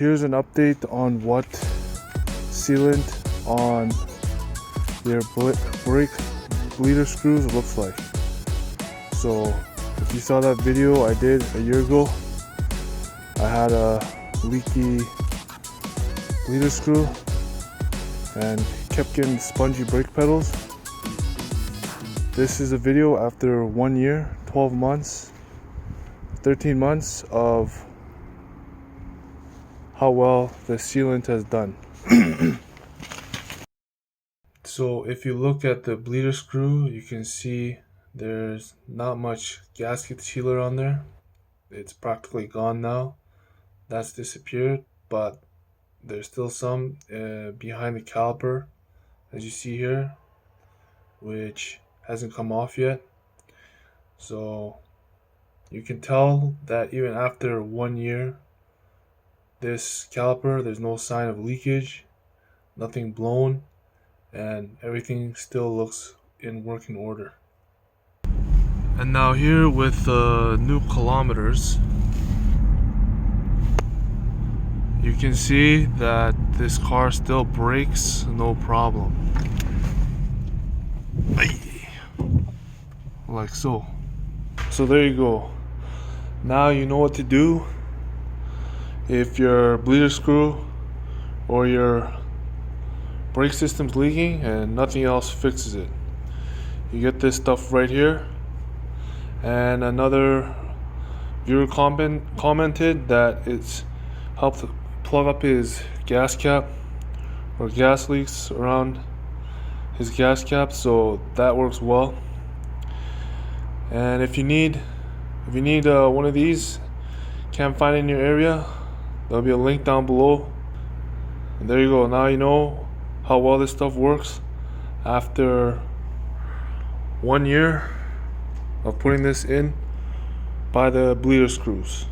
Here's an update on what sealant on their brake bleeder screws looks like. So if you saw that video I did a year ago, I had a leaky bleeder screw and kept getting spongy brake pedals. This is a video after 1 year, 12 months, 13 months of how well the sealant has done. So if you look at the bleeder screw, you can see there's not much gasket sealer on there. It's practically gone now. That's disappeared, but there's still some behind the caliper, as you see here, which hasn't come off yet. So you can tell that even after 1 year, this caliper, there's no sign of leakage, nothing blown, and everything still looks in working order. And now here with the new kilometers, you can see that this car still brakes no problem. Like so. So there you go. Now you know what to do if your bleeder screw or your brake system's leaking and nothing else fixes it. You get this stuff right here. And another viewer commented that it's helped plug up his gas cap or gas leaks around his gas cap, so that works well. And if you need one of these, can't find it in your area, there'll be a link down below. And there you go. Now you know how well this stuff works after 1 year of putting this in by the bleeder screws.